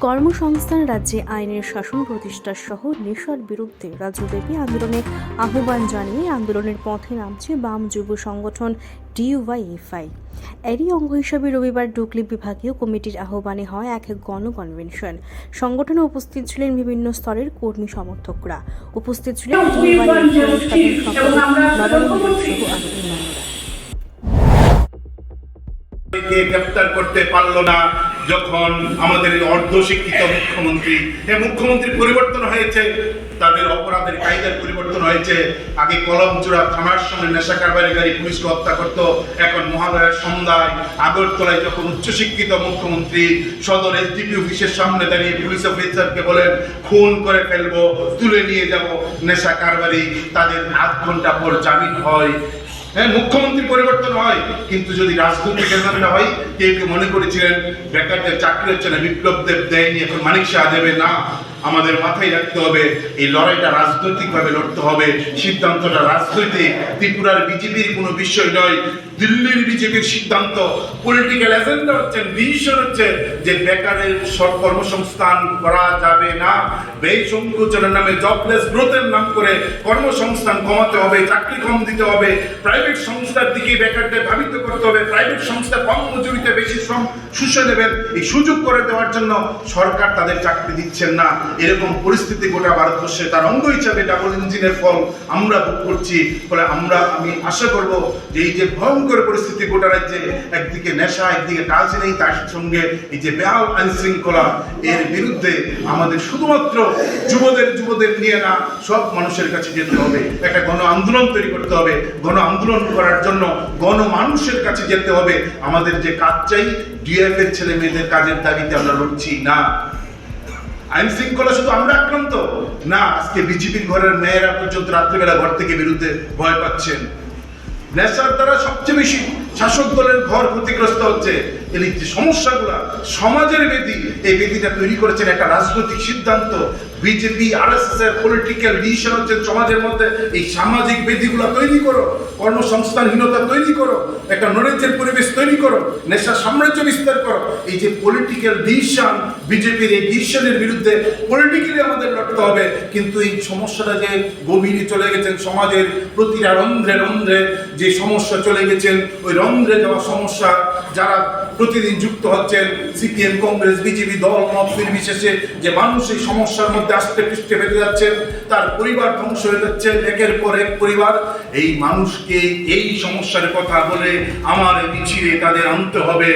কর্মসংস্থান রাজ্যে আইনের শাসন প্রতিষ্ঠা সহ নেশার বিরুদ্ধে রাজ্যব্যাপী আন্দোলনে আহ্বান জানিয়ে আন্দোলনের পথে নামছে বাম যুব সংগঠন ডিওয়াইএফআই। এরই অঙ্গ হিসাবে রবিবার ডুকলি বিভাগীয় কমিটির আহ্বানে হয় এক গণকনভেনশন। সংগঠনে উপস্থিত ছিলেন বিভিন্ন স্তরের কর্মী সমর্থকরা। উপস্থিত ছিলেন ডিওয়াইএফআই সাধারণ সম্পাদক নরেন্দ্র সহ আরো অন্যান্যরা। গ্রেপ্তার করতে পারলো না যখন আমাদের অর্ধশিক্ষিত মুখ্যমন্ত্রী পরিবর্তন হয়েছে, তাদের অপরাধের কায়দার পরিবর্তন হয়েছে। আগে কলমচূড়া থানার সামনে নেশা কারবারিকারী পুলিশকে হত্যা করত, এখন মহালয়ার সন্ধ্যায় আগরতলায় যখন উচ্চশিক্ষিত মুখ্যমন্ত্রী সদর এসডিপি অফিসের সামনে দাঁড়িয়ে পুলিশ অফিসারকে বলেন খুন করে ফেলবো, তুলে নিয়ে যাব নেশা কারবারি, তাদের আধ ঘন্টা পর জামিন হয়। হ্যাঁ, মুখ্যমন্ত্রী পরিবর্তন হয়, কিন্তু যদি রাজনৈতিক এজেন্ডা হয়, কেউ কেউ মনে করেছিলেন বেকারদের চাকরি হচ্ছে না, বিপ্লবদের দেয়নি, এখন মানিক শাহ দেবে না। আমাদের মাথায় রাখতে হবে এই লড়াইটা রাজনৈতিকভাবে লড়তে হবে, সিদ্ধান্তটা রাজনৈতিক। ত্রিপুরার বিজেপির কোনো বিষয় নয়, দিল্লির বিজেপির সিদ্ধান্ত। পলিটিক্যাল এজেন্ডা হচ্ছে, ডিসিশন হচ্ছে যে বেকারের কর্মসংস্থান করা যাবে না। ব্যয় সংকোচনের নামে, জবলেস গ্রোথের নাম করে কর্মসংস্থান কমাতে হবে, চাকরি কম দিতে হবে, প্রাইভেট সংস্থার দিকে বেকারদের ধাবিত করতে হবে, প্রাইভেট সংস্থা কম মজুরিতে বেশি শ্রম শুষে নেবেন, এই সুযোগ করে দেওয়ার জন্য সরকার তাদের চাকরি দিচ্ছেন না। এরকম পরিস্থিতি গোটা ভারতবর্ষে তার অঙ্গ হিসাবে ডাবল ইঞ্জিনের ফল আমরা ভোগ করছি। ফলে আমি আশা করব যে এই যে ভয়ঙ্কর পরিস্থিতি গোটা রাজ্যে, একদিকে নেশা, একদিকে কাজ নেই, তার সঙ্গে এই যে বেহাল আইন শৃঙ্খলা, এর বিরুদ্ধে আমাদের শুধুমাত্র যুবদের নিয়ে না, সব মানুষের কাছে যেতে হবে। একটা গণ আন্দোলন তৈরি করতে হবে। গণ আন্দোলন করার জন্য গণমানুষের কাছে যেতে হবে। আমাদের যে কাজ চাই, ডিএফ এর ছেলে মেয়েদের কাজের দাবিতে আমরা লড়ছি না। আইন শৃঙ্খলা শুধু আমরা আক্রান্ত না, আজকে বিজেপির ঘরের মেয়েরা পর্যন্ত রাত্রিবেলা ঘর থেকে বিরুদ্ধে ভয় পাচ্ছেন। নেশার দ্বারা সবচেয়ে বেশি শাসক দলের ঘর ক্ষতিগ্রস্ত হচ্ছে। এই যে সমস্যাগুলা সমাজের বেদি, এই বেদিটা তৈরি করেছেন একটা রাজনৈতিক সিদ্ধান্ত। বিজেপি আরএসএস এর পলিটিক্যাল ডিসিশন হচ্ছে সমাজের মধ্যে এই সামাজিক বেদিগুলো তৈরি করো, কর্মসংস্থানহীনতা তৈরি করো, একটা নৈরাজ্যের পরিবেশ তৈরি করো, নেশা সাম্রাজ্য বিস্তার করো। এই যে পলিটিক্যাল ডিসিশন, বিজেপির এই ডিসিশনের বিরুদ্ধে পলিটিক্যালি আমাদের লড়তে হবে। কিন্তু এই সমস্যাটা যে গভীরে চলে গেছেন, সমাজের প্রতিটা রন্ধ্রে রন্ধ্রে যে সমস্যা চলে গেছেন, ওই রন্ধ্রে যাওয়া সমস্যা যারা প্রতিদিন যুক্ত হচ্ছেন, সিপিএম, কংগ্রেস, বিজেপি দল মত নির্বিশেষে, যে মানুষ এই সমস্যার মধ্যে আস্তে পৃষ্ঠে বেঁধে যাচ্ছেন, তার পরিবার ধ্বংস হয়ে যাচ্ছে একের পর এক পরিবার। এই মানুষকে এই সমস্যার কথা বলে আমার মিছিলে তাদের আনতে হবে।